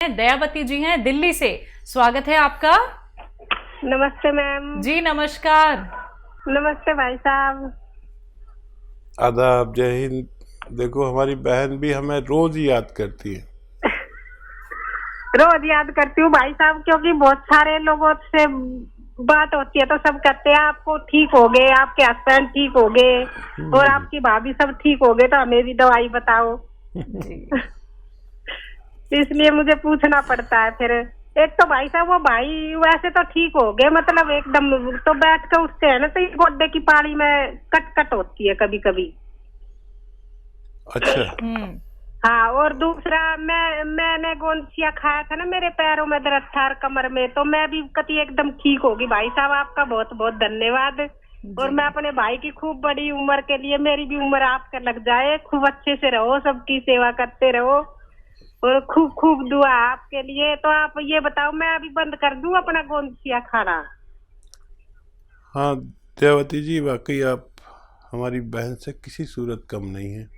दयावती जी हैं दिल्ली से। स्वागत है आपका। नमस्ते मैम। जी नमस्कार। नमस्ते भाई साहब। आदाब, जय हिंद। देखो हमारी बहन भी हमें रोज ही याद करती है। रोज याद करती हूँ भाई साहब, क्योंकि बहुत सारे लोगों से बात होती है तो सब कहते हैं आपको ठीक हो गए, आपके हस्बैंड ठीक हो गए और आपकी भाभी सब ठीक हो गए, तो हमें भी दवाई बताओ। इसलिए मुझे पूछना पड़ता है। फिर एक तो भाई साहब वो भाई वैसे तो ठीक हो गए, मतलब एकदम, तो बैठ कर उठते हैं ना तो गोड्डे की पाड़ी में कट कट होती है कभी कभी। अच्छा। हाँ, और दूसरा मैंने गोंदसिया खाया था ना, मेरे पैरों में दर्द था और कमर में, तो मैं भी कति एकदम ठीक होगी भाई साहब। आपका बहुत बहुत धन्यवाद। और मैं अपने भाई की खूब बड़ी उम्र के लिए, मेरी भी उम्र आपका लग जाए, खूब अच्छे से रहो, सबकी सेवा करते रहो और खूब खूब दुआ आपके लिए। तो आप ये बताओ, मैं अभी बंद कर दूं अपना गोंदसिया खाना? हाँ दयावती जी, वाकई आप हमारी बहन से किसी सूरत कम नहीं है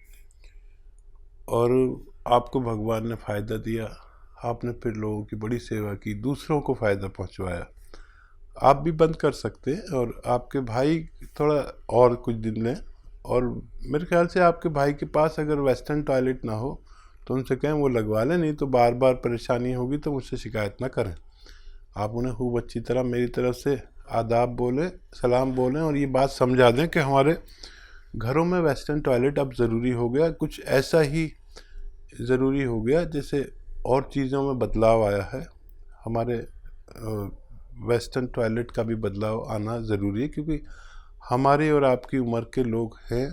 और आपको भगवान ने फ़ायदा दिया। आपने फिर लोगों की बड़ी सेवा की, दूसरों को फ़ायदा पहुंचवाया। आप भी बंद कर सकते हैं और आपके भाई थोड़ा और कुछ दिन लें। और मेरे ख्याल से आपके भाई के पास अगर वेस्टर्न टॉयलेट ना हो तो उनसे कहें वो लगवा लें, नहीं तो बार बार परेशानी होगी तो मुझसे शिकायत ना करें। आप उन्हें खूब अच्छी तरह मेरी तरफ से आदाब बोलें, सलाम बोलें और ये बात समझा दें कि हमारे घरों में वेस्टर्न टॉयलेट अब ज़रूरी हो गया, कुछ ऐसा ही ज़रूरी हो गया जैसे और चीज़ों में बदलाव आया है। हमारे वेस्टर्न टॉयलेट का भी बदलाव आना ज़रूरी है, क्योंकि हमारी और आपकी उम्र के लोग हैं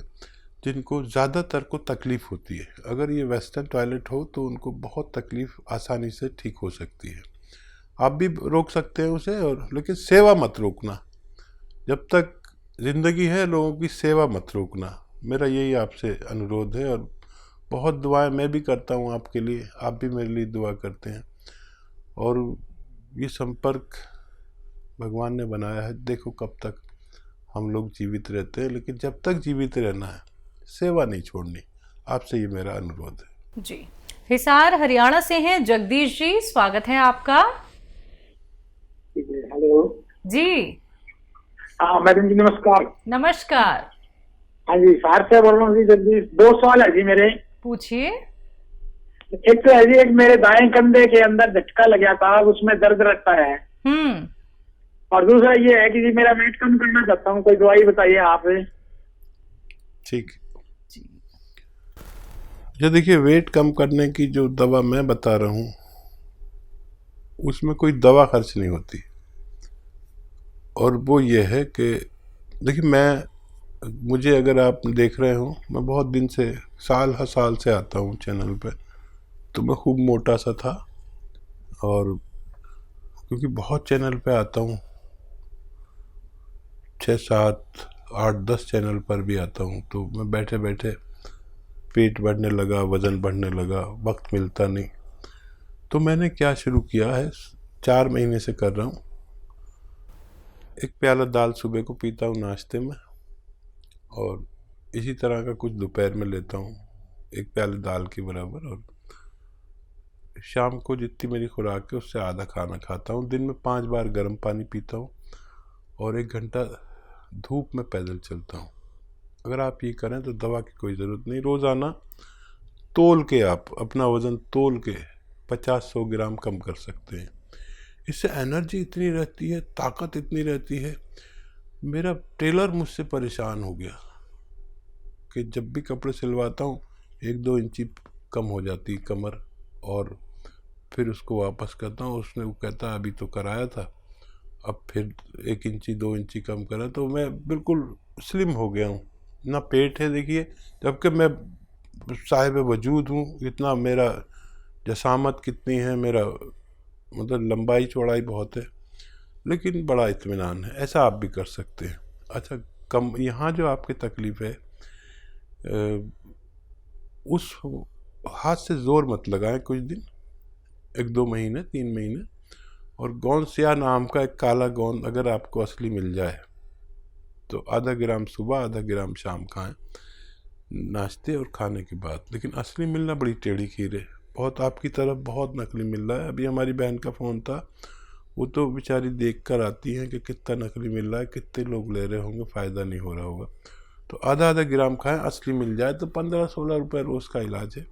जिनको ज़्यादातर को तकलीफ़ होती है। अगर ये वेस्टर्न टॉयलेट हो तो उनको बहुत तकलीफ़ आसानी से ठीक हो सकती है। आप भी रोक सकते हैं उसे, और लेकिन सेवा मत रोकना। जब तक ज़िंदगी है लोगों की सेवा मत रोकना। मेरा यही आपसे अनुरोध है। और बहुत दुआएं मैं भी करता हूं आपके लिए, आप भी मेरे लिए दुआ करते हैं। और ये संपर्क भगवान ने बनाया है। देखो कब तक हम लोग जीवित रहते हैं, लेकिन जब तक जीवित रहना है सेवा नहीं छोड़नी। आपसे ये मेरा अनुरोध है जी। हिसार हरियाणा से हैं जगदीश जी, स्वागत है आपका। हेलो जी। हाँ मैडम जी, नमस्कार। नमस्कार। हाँ जी, हिसार से बोल रहा हूँ जी। जगदीश, 2 सवाल है जी मेरे। पूछिए। एक तो है जी, एक मेरे दाएं कंधे के अंदर झटका लग गया था, उसमें दर्द रहता है। और दूसरा ये है कि जी मेरा वेट कम करना चाहता हूँ, कोई दवाई बताइए आप। ठीक। ये देखिए, वेट कम करने की जो दवा मैं बता रहा हूँ उसमें कोई दवा खर्च नहीं होती। और वो ये है कि देखिए, मुझे अगर आप देख रहे हो, मैं बहुत दिन से, साल हर साल से आता हूँ चैनल पे, तो मैं खूब मोटा सा था। और क्योंकि बहुत चैनल पे आता हूँ, 6, 7, 8, 10 चैनल पर भी आता हूँ, तो मैं बैठे बैठे पेट बढ़ने लगा, वज़न बढ़ने लगा, वक्त मिलता नहीं। तो मैंने क्या शुरू किया है, 4 महीने से कर रहा हूँ। 1 प्याला दाल सुबह को पीता हूँ नाश्ते में, और इसी तरह का कुछ दोपहर में लेता हूँ, 1 प्याले दाल के बराबर। और शाम को जितनी मेरी खुराक है उससे आधा खाना खाता हूँ। दिन में 5 बार गर्म पानी पीता हूँ और 1 घंटा धूप में पैदल चलता हूँ। अगर आप ये करें तो दवा की कोई ज़रूरत नहीं। रोज़ाना तोल के, आप अपना वज़न तोल के 50-100 ग्राम कम कर सकते हैं। इससे एनर्जी इतनी रहती है, ताकत इतनी रहती है। मेरा टेलर मुझसे परेशान हो गया कि जब भी कपड़े सिलवाता हूँ 1-2 इंची कम हो जाती कमर, और फिर उसको वापस करता हूँ। उसने वो कहता अभी तो कराया था, अब फिर 1 इंची 2 इंची कम करा, तो मैं बिल्कुल स्लिम हो गया हूँ। ना पेट है देखिए, जबकि मैं साहिब वजूद हूँ। इतना मेरा जसामत कितनी है, मेरा मतलब लंबाई चौड़ाई बहुत है, लेकिन बड़ा इत्मीनान है। ऐसा आप भी कर सकते हैं। अच्छा, कम यहाँ जो आपकी तकलीफ़ है, उस हाथ से ज़ोर मत लगाएं कुछ दिन, 1-2 महीने, 3 महीने। और गोंदसिया नाम का एक काला गोंद अगर आपको असली मिल जाए तो आधा ग्राम सुबह, आधा ग्राम शाम खाएं, नाश्ते और खाने के बाद। लेकिन असली मिलना बड़ी टेढ़ी खीर है, बहुत आपकी तरफ बहुत नकली मिल रहा है। अभी हमारी बहन का फ़ोन था, वो तो बेचारी देख कर आती हैं कि कितना नकली मिल रहा है, कितने लोग ले रहे होंगे, फ़ायदा नहीं हो रहा होगा। तो आधा आधा ग्राम खाएं, असली मिल जाए तो 15-16 रुपये रोज़ का इलाज है।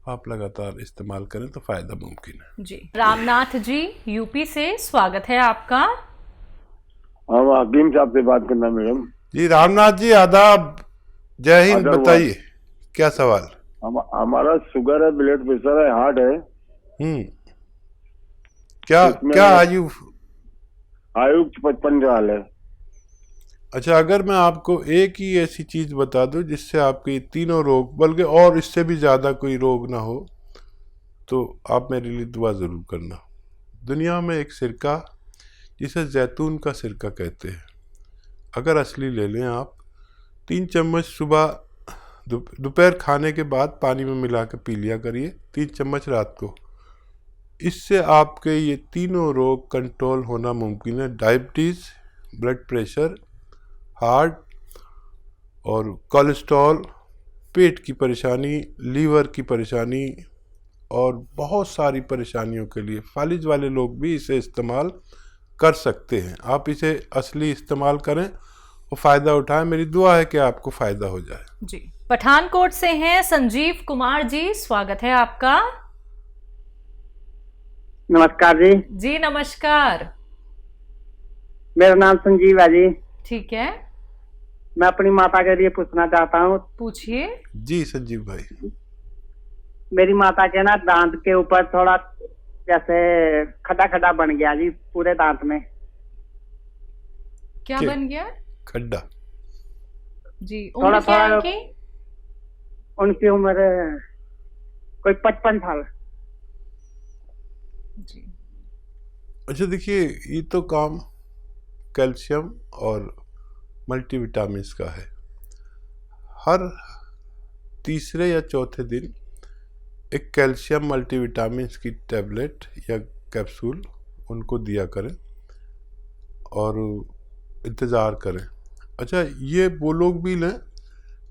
आप लगातार इस्तेमाल करें तो फ़ायदा मुमकिन है। जी। रामनाथ जी यूपी से, स्वागत है आपका। हाँ, हकीम साहब से बात करना मैडम। जी रामनाथ जी आदाब, जय हिंद। बताइए क्या सवाल। हमारा शुगर है, ब्लड प्रेशर है, हार्ट है। क्या आयु 55 साल है। अच्छा, अगर मैं आपको एक ही ऐसी चीज़ बता दूं जिससे आपके तीनों रोग, बल्कि और इससे भी ज़्यादा कोई रोग ना हो, तो आप मेरे लिए दुआ ज़रूर करना। दुनिया में एक सिरका जिसे जैतून का सिरका कहते हैं, अगर असली ले लें आप, 3 चम्मच सुबह दोपहर खाने के बाद पानी में मिला के पी लिया करिए, 3 चम्मच रात को। इससे आपके ये तीनों रोग कंट्रोल होना मुमकिन है। डायबिटीज़, ब्लड प्रेशर, हार्ट और कोलेस्ट्रॉल, पेट की परेशानी, लीवर की परेशानी और बहुत सारी परेशानियों के लिए फालिज वाले लोग भी इसे इस्तेमाल कर सकते हैं। आप इसे असली इस्तेमाल करें और फ़ायदा उठाएं। मेरी दुआ है कि आपको फ़ायदा हो जाए। जी। पठानकोट से हैं संजीव कुमार जी, स्वागत है आपका। नमस्कार जी। जी नमस्कार। मेरा नाम संजीव है जी। ठीक है, मैं अपनी माता के लिए पूछना चाहता हूँ। पूछिए। जी संजीव भाई। मेरी माता के ना दांत के ऊपर थोड़ा जैसे खड्डा खड्डा बन गया जी, पूरे दांत में। क्या बन गया? खड्डा। जी। उम्र क्या है उनकी? उनकी उम्र कोई 55 साल। जी। अच्छा देखिए, ये तो काम कैल्शियम और मल्टीविटामिन का है। हर तीसरे या चौथे दिन एक कैल्शियम मल्टीविटामिन की टैबलेट या कैप्सूल उनको दिया करें और इंतज़ार करें। अच्छा, ये वो लोग भी लें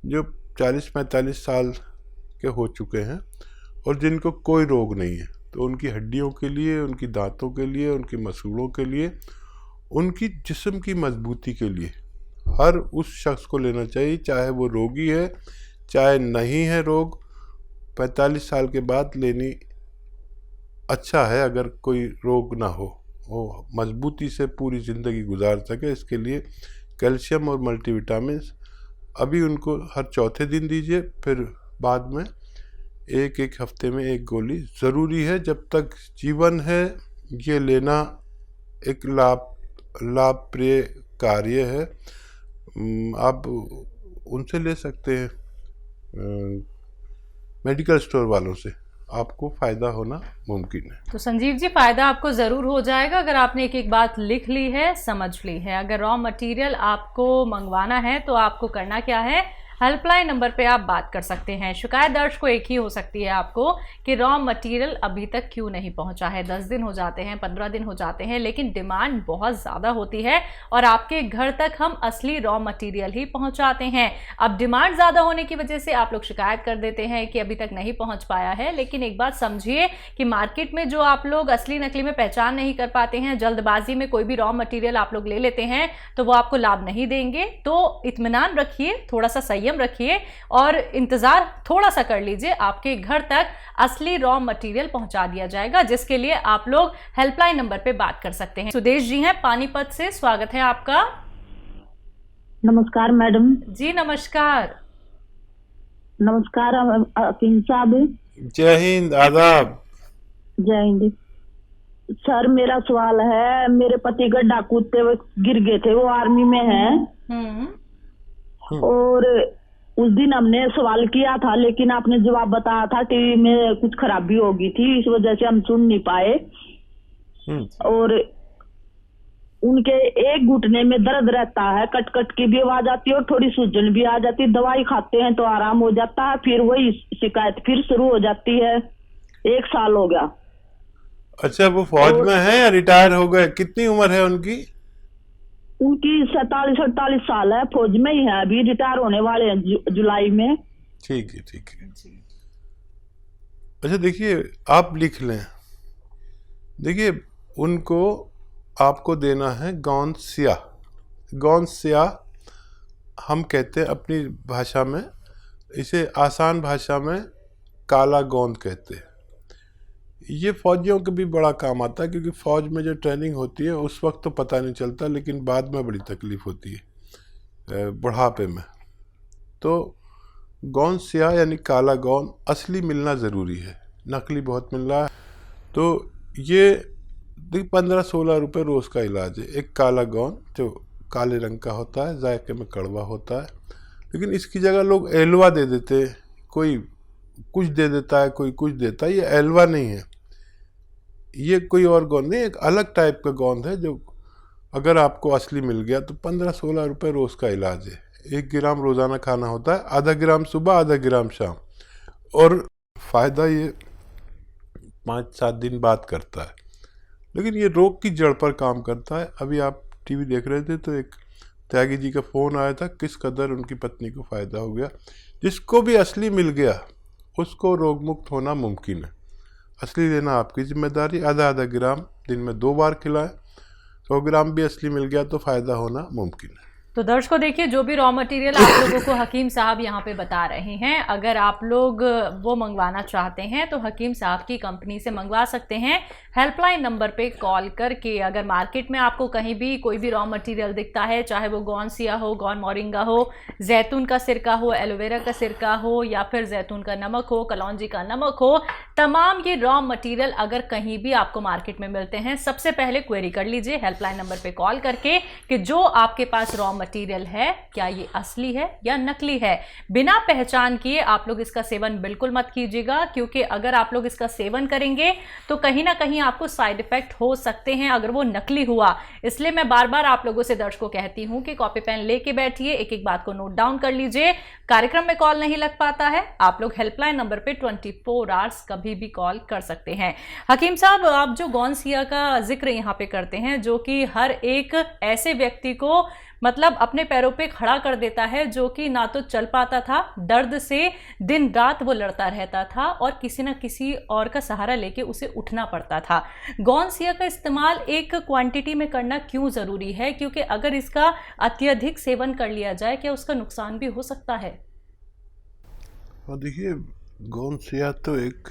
जो 40-45 साल के हो चुके हैं और जिनको कोई रोग नहीं है, तो उनकी हड्डियों के लिए, उनकी दांतों के लिए, उनकी मसूड़ों के लिए, उनकी जिस्म की मजबूती के लिए हर उस शख्स को लेना चाहिए, चाहे वो रोगी है चाहे नहीं है रोग। 45 साल के बाद लेनी अच्छा है, अगर कोई रोग ना हो, वो मजबूती से पूरी ज़िंदगी गुजार सके। इसके लिए कैल्शियम और मल्टीविटामिन अभी उनको हर चौथे दिन दीजिए, फिर बाद में एक हफ्ते में 1 गोली ज़रूरी है। जब तक जीवन है ये लेना एक लाभप्रिय कार्य है। आप उनसे ले सकते हैं, मेडिकल स्टोर वालों से, आपको फ़ायदा होना मुमकिन है। तो संजीव जी, फ़ायदा आपको ज़रूर हो जाएगा अगर आपने एक बात लिख ली है, समझ ली है। अगर रॉ मटेरियल आपको मंगवाना है तो आपको करना क्या है, हेल्पलाइन नंबर पे आप बात कर सकते हैं। शिकायत दर्ज को एक ही हो सकती है आपको कि रॉ मटेरियल अभी तक क्यों नहीं पहुंचा है। 10 दिन हो जाते हैं, 15 दिन हो जाते हैं, लेकिन डिमांड बहुत ज़्यादा होती है और आपके घर तक हम असली रॉ मटेरियल ही पहुंचाते हैं। अब डिमांड ज़्यादा होने की वजह से आप लोग शिकायत कर देते हैं कि अभी तक नहीं पहुँच पाया है, लेकिन एक बात समझिए कि मार्केट में जो आप लोग असली नकली में पहचान नहीं कर पाते हैं, जल्दबाजी में कोई भी रॉ मटेरियल आप लोग ले लेते हैं, तो वो आपको लाभ नहीं देंगे। तो इत्मीनान रखिए, थोड़ा सा संयम रखिए और इंतजार थोड़ा सा कर लीजिए, आपके घर तक असली रॉ मटेरियल पहुंचा दिया जाएगा, जिसके लिए आप लोग हेल्पलाइन नंबर पे बात कर सकते हैं। सुदेश जी हैं पानीपत से, स्वागत है आपका। नमस्कार मैडम जी नमस्कार। नमस्कार हकीम साहब। जय हिंद, आदाब। जय हिंद सर। मेरा सवाल है, मेरे पति गड्ढा कूदते हुए गिर गए थे, वो आर्मी में हैं और उस दिन हमने सवाल किया था, लेकिन आपने जवाब बताया था टीवी में कुछ खराबी होगी थी, इस वजह से हम सुन नहीं पाए। और उनके एक घुटने में दर्द रहता है, कट कट की भी आवाज आती है और थोड़ी सूजन भी आ जाती है। दवाई खाते हैं तो आराम हो जाता है, फिर वही शिकायत फिर शुरू हो जाती है। 1 साल हो गया। अच्छा, वो फौज में है या रिटायर हो गए? कितनी उम्र है उनकी? उनकी 47-48 साल है, फौज में ही है, अभी रिटायर होने वाले हैं जुलाई में। ठीक है, ठीक है। अच्छा देखिए, आप लिख लें। देखिए, उनको आपको देना है गौनसिया। गौनसिया हम कहते हैं अपनी भाषा में, इसे आसान भाषा में काला गोंद कहते हैं। ये फौजियों के भी बड़ा काम आता है, क्योंकि फ़ौज में जो ट्रेनिंग होती है उस वक्त तो पता नहीं चलता, लेकिन बाद में बड़ी तकलीफ़ होती है बुढ़ापे में। तो गोंद सिया यानी काला गोंद असली मिलना ज़रूरी है, नकली बहुत मिल रहा है। तो ये 15-16 रुपये रोज़ का इलाज है। एक काला गोंद जो काले रंग का होता है, जायके में कड़वा होता है, लेकिन इसकी जगह लोग एलवा दे देते हैं। कोई कुछ दे देता है, कोई कुछ देता है। ये एलवा नहीं है, ये कोई और गोंद नहीं, एक अलग टाइप का गोंद है जो अगर आपको असली मिल गया तो 15-16 रुपये रोज़ का इलाज है। 1 ग्राम रोज़ाना खाना होता है, आधा ग्राम सुबह, आधा ग्राम शाम, और फ़ायदा ये 5-7 दिन बाद करता है, लेकिन ये रोग की जड़ पर काम करता है। अभी आप टीवी देख रहे थे तो एक त्यागी जी का फ़ोन आया था, किस कदर उनकी पत्नी को फ़ायदा हो गया। जिसको भी असली मिल गया उसको रोग मुक्त होना मुमकिन है। असली लेना आपकी जिम्मेदारी, आधा ग्राम दिन में 2 बार खिलाएं। 100 ग्राम भी असली मिल गया तो फ़ायदा होना मुमकिन है। तो दर्शकों देखिए, जो भी रॉ मटेरियल आप लोगों को हकीम साहब यहाँ पे बता रहे हैं, अगर आप लोग वो मंगवाना चाहते हैं तो हकीम साहब की कंपनी से मंगवा सकते हैं। हेल्पलाइन नंबर पे कॉल करके। अगर मार्केट में आपको कहीं भी कोई भी रॉ मटेरियल दिखता है, चाहे वो गौनसिया हो, गौन मोरिंगा हो, जैतून का सिरका हो, एलोवेरा का सिरका हो, या फिर जैतून का नमक हो, कलौंजी का नमक हो, तमाम ये रॉ मटेरियल अगर कहीं भी आपको मार्केट में मिलते हैं, सबसे पहले क्वेरी कर लीजिए हेल्पलाइन नंबर पे कॉल करके कि जो आपके पास रॉ मटेरियल है क्या ये असली है या नकली है। बिना पहचान किए आप लोग इसका सेवन बिल्कुल मत कीजिएगा, क्योंकि अगर आप लोग इसका सेवन करेंगे तो कहीं ना कहीं आपको साइड इफेक्ट हो सकते हैं अगर वो नकली हुआ। इसलिए मैं बार बार आप लोगों से दर्शकों कहती हूं कि कॉपी पेन लेके बैठिए, एक एक बात को नोट डाउन कर लीजिए। कार्यक्रम में कॉल नहीं लग पाता है, आप लोग हेल्पलाइन नंबर पे 24 आवर्स कभी भी कॉल कर सकते हैं। हकीम साहब, आप जो गौनसिया का जिक्र यहाँ पे करते हैं, जो कि हर एक ऐसे व्यक्ति को मतलब अपने पैरों पे खड़ा कर देता है, जो कि ना तो चल पाता था, दर्द से दिन रात वो लड़ता रहता था और किसी ना किसी और का सहारा लेके उसे उठना पड़ता था। गौनसिया का इस्तेमाल एक क्वांटिटी में करना क्यों ज़रूरी है, क्योंकि अगर इसका अत्यधिक सेवन कर लिया जाए क्या उसका नुकसान भी हो सकता है? और देखिए, गौनसिया तो एक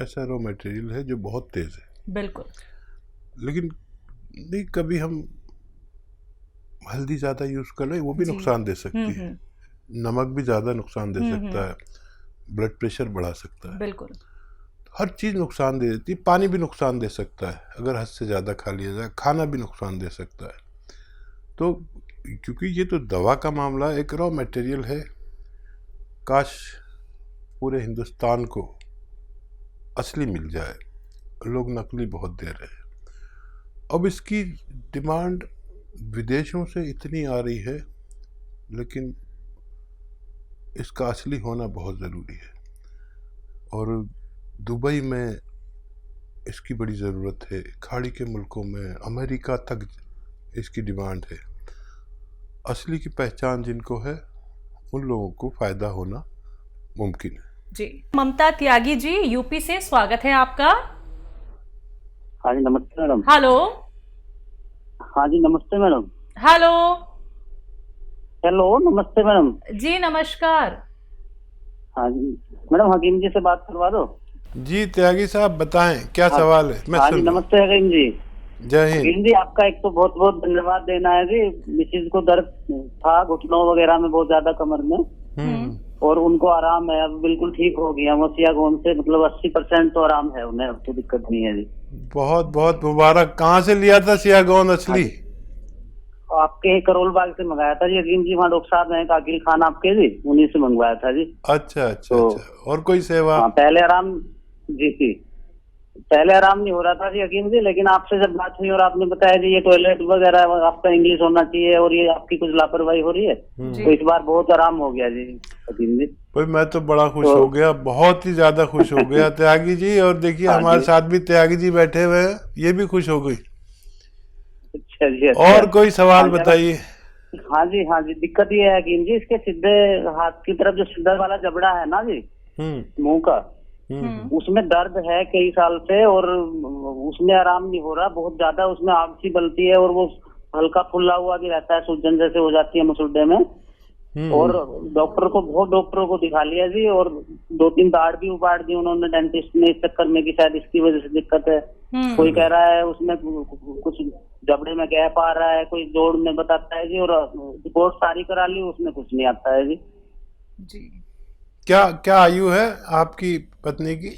ऐसा रॉ मटेरियल है जो बहुत तेज़ है। बिल्कुल। लेकिन नहीं, कभी हम हल्दी ज़्यादा यूज़ कर लें वो भी नुकसान दे सकती है, नमक भी ज़्यादा नुकसान दे सकता है, ब्लड प्रेशर बढ़ा सकता है। बिल्कुल। हर चीज़ नुकसान दे देती है। पानी भी नुकसान दे सकता है अगर हद से ज़्यादा खा लिया जाए, खाना भी नुकसान दे सकता है। तो क्योंकि ये तो दवा का मामला एक रॉ मटेरियल है, काश पूरे हिंदुस्तान को असली मिल जाए, लोग नकली बहुत दे रहे हैं। अब इसकी डिमांड विदेशों से इतनी आ रही है, लेकिन इसका असली होना बहुत ज़रूरी है। और दुबई में इसकी बड़ी ज़रूरत है, खाड़ी के मुल्कों में, अमेरिका तक इसकी डिमांड है। असली की पहचान जिनको है उन लोगों को फ़ायदा होना मुमकिन है। जी। ममता त्यागी जी, यूपी से स्वागत है आपका। हाँ जी नमस्ते मैडम। हेलो। हाँ जी नमस्ते मैडम। हेलो। हेलो नमस्ते मैडम। जी नमस्कार। हाँ जी मैडम, हकीम जी से बात करवा दो। जी त्यागी साहब बताएं, क्या सवाल है? मैं हाँ जी नमस्ते हकीम जी। जय हिंद। हकीम जी, आपका एक तो बहुत बहुत धन्यवाद देना है जी। मिसिज को दर्द था घुटनों वगैरह में बहुत ज्यादा, कमर में, और उनको आराम है, अब बिल्कुल ठीक हो गया। मोसिया गोंद से मतलब 80% तो आराम है उन्हें, अब तो दिक्कत नहीं है जी। बहुत बहुत मुबारक। कहाँ से लिया था सिया गोंद असली? आपके करोल बाग से मंगाया था जी हकीम जी, वहाँ डॉक्टर साहब हैं काकिल खान आपके जी, उन्हीं से मंगवाया था जी। अच्छा अच्छा अच्छा। और कोई सेवा? हाँ, पहले आराम जी, पहले आराम नहीं हो रहा था जी हकीम जी, लेकिन आपसे जब बात हुई और आपने बताया जी ये टॉयलेट वगैरह आपका इंग्लिश होना चाहिए और ये आपकी कुछ लापरवाही हो रही है, तो इस बार बहुत आराम हो गया जी हकीम जी। भाई मैं तो बड़ा खुश हो गया, बहुत ही ज्यादा खुश हो गया त्यागी जी। और देखिए हमारे साथ भी त्यागी जी बैठे हुए हैं, ये भी खुश हो गई। अच्छा जी। अच्छा। और कोई सवाल बताइए। हाँ जी, दिक्कत ये है हकीम जी, इसके सीधे हाथ की तरफ जो सीधा वाला जबड़ा है ना जी मुंह का, उसमें दर्द है कई साल से और उसमें आराम नहीं हो रहा, बहुत ज्यादा उसमें आग सी बलती है और वो हल्का फुल्ला हुआ भी रहता है, सूजन जैसे हो जाती है मसूड़े में। और बहुत डॉक्टरों को दिखा लिया जी, और 2-3 दाढ़ भी उबाड़ दी उन्होंने डेंटिस्ट ने, इस चक्कर में कि शायद इसकी वजह से दिक्कत है। कोई कह रहा है उसमें कुछ जबड़े में गैप आ रहा है, कोई जोड़ में बताता है जी, और रिपोर्ट सारी करा ली, उसमें कुछ नहीं आता है जी। क्या आयु है आपकी पत्नी की?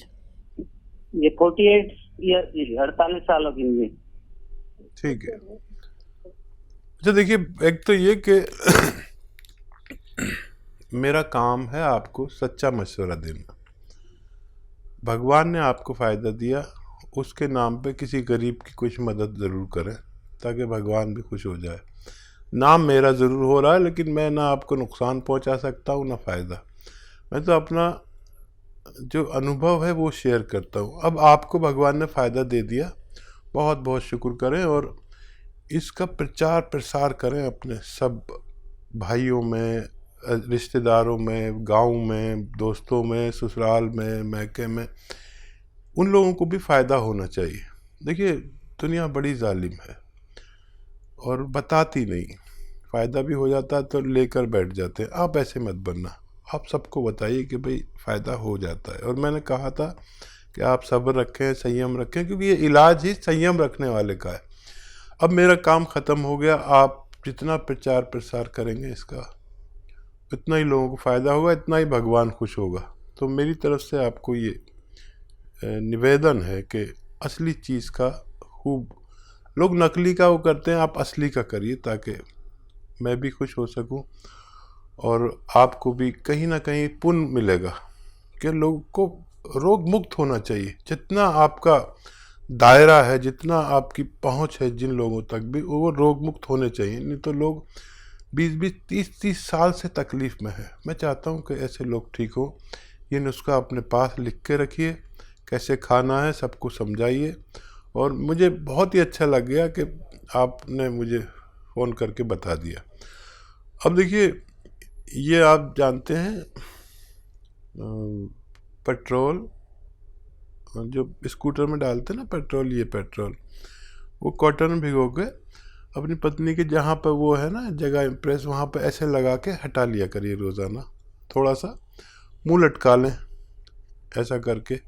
ये 48 ईयर जी, 48 सालों की जी। ठीक है। अच्छा देखिए, एक तो ये कि मेरा काम है आपको सच्चा मशवरा देना। भगवान ने आपको फ़ायदा दिया, उसके नाम पे किसी गरीब की कुछ मदद ज़रूर करें ताकि भगवान भी खुश हो जाए। नाम मेरा ज़रूर हो रहा है, लेकिन मैं ना आपको नुकसान पहुंचा सकता हूं ना फ़ायदा। मैं तो अपना जो अनुभव है वो शेयर करता हूं। अब आपको भगवान ने फ़ायदा दे दिया, बहुत बहुत शुक्र करें और इसका प्रचार प्रसार करें अपने सब भाइयों में, रिश्तेदारों में, गांव में, दोस्तों में, ससुराल में, मैके में। उन लोगों को भी फ़ायदा होना चाहिए। देखिए दुनिया बड़ी जालिम है और बताती नहीं, फ़ायदा भी हो जाता है तो लेकर बैठ जाते हैं। आप ऐसे मत बनना, आप सबको बताइए कि भाई फ़ायदा हो जाता है। और मैंने कहा था कि आप सब्र रखें, संयम रखें, क्योंकि ये इलाज ही संयम रखने वाले का है। अब मेरा काम ख़त्म हो गया, आप जितना प्रचार प्रसार करेंगे इसका इतना ही लोगों को फ़ायदा होगा, इतना ही भगवान खुश होगा। तो मेरी तरफ से आपको ये निवेदन है कि असली चीज़ का खूब, लोग नकली का वो करते हैं, आप असली का करिए ताकि मैं भी खुश हो सकूं और आपको भी कहीं ना कहीं पुण्य मिलेगा कि लोगों को रोग मुक्त होना चाहिए। जितना आपका दायरा है, जितना आपकी पहुंच है जिन लोगों तक भी, वो रोग मुक्त होने चाहिए। नहीं तो लोग 20-20, 30-30 साल से तकलीफ़ में है। मैं चाहता हूं कि ऐसे लोग ठीक हो। ये नुस्खा अपने पास लिख के रखिए, कैसे खाना है सबको समझाइए। और मुझे बहुत ही अच्छा लग गया कि आपने मुझे फ़ोन करके बता दिया। अब देखिए, ये आप जानते हैं पेट्रोल जो स्कूटर में डालते हैं ना पेट्रोल, ये पेट्रोल वो कॉटन में भिगो के अपनी पत्नी के जहाँ पर वो है ना जगह इम्प्रेस, वहाँ पर ऐसे लगा के हटा लिया करिए रोज़ाना। थोड़ा सा मुंह लटका लें, ऐसा करके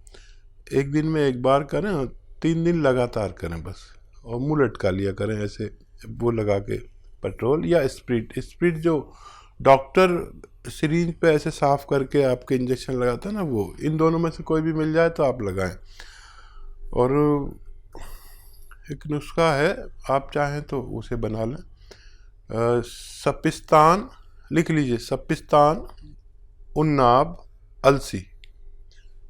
1 दिन में 1 बार करें और 3 दिन लगातार करें बस, और मुंह लटका लिया करें ऐसे वो लगा के पेट्रोल या स्प्रिट जो डॉक्टर सिरिंज पे ऐसे साफ़ करके आपके इंजेक्शन लगाता है ना, वो इन दोनों में से कोई भी मिल जाए तो आप लगाएं। और एक नुस्खा है, आप चाहें तो उसे बना लें। सपिस्तान लिख लीजिए, सपिस्तान उन्नाब अलसी,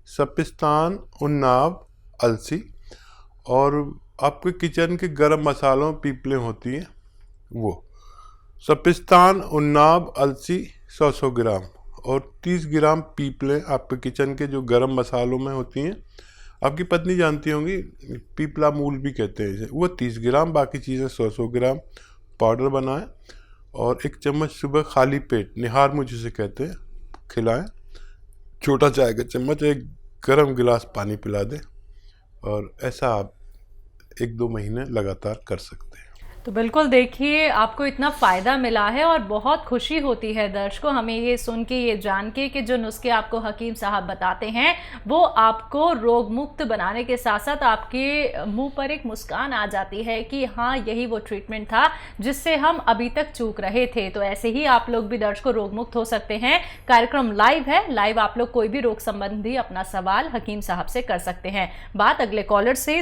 सपिस्तान उन्नाब अलसी। और आपके किचन के गरम मसालों पीपलें होती हैं, वो सपिस्तान उन्नाब अलसी 100 ग्राम और 30 ग्राम पीपलें आपके किचन के जो गरम मसालों में होती हैं। आपकी पत्नी जानती होंगी, पीपला मूल भी कहते हैं इसे, वो 30 ग्राम, बाकी चीज़ें 100 ग्राम पाउडर बनाएं और 1 चम्मच सुबह खाली पेट, निहार मुझ जिसे कहते हैं, खिलाएं। छोटा चाय का चम्मच 1 गर्म गिलास पानी पिला दें। और ऐसा आप 1-2 महीने लगातार कर सकते हैं। तो बिल्कुल देखिए, आपको इतना फ़ायदा मिला है और बहुत खुशी होती है दर्शकों हमें ये सुन के, ये जान के कि जो नुस्खे आपको हकीम साहब बताते हैं वो आपको रोग मुक्त बनाने के साथ साथ आपके मुंह पर एक मुस्कान आ जाती है कि हाँ, यही वो ट्रीटमेंट था जिससे हम अभी तक चूक रहे थे। तो ऐसे ही आप लोग भी दर्शकों रोग मुक्त हो सकते हैं। कार्यक्रम लाइव है, लाइव आप लोग कोई भी रोग संबंधी अपना सवाल हकीम साहब से कर सकते हैं। बात अगले कॉलर से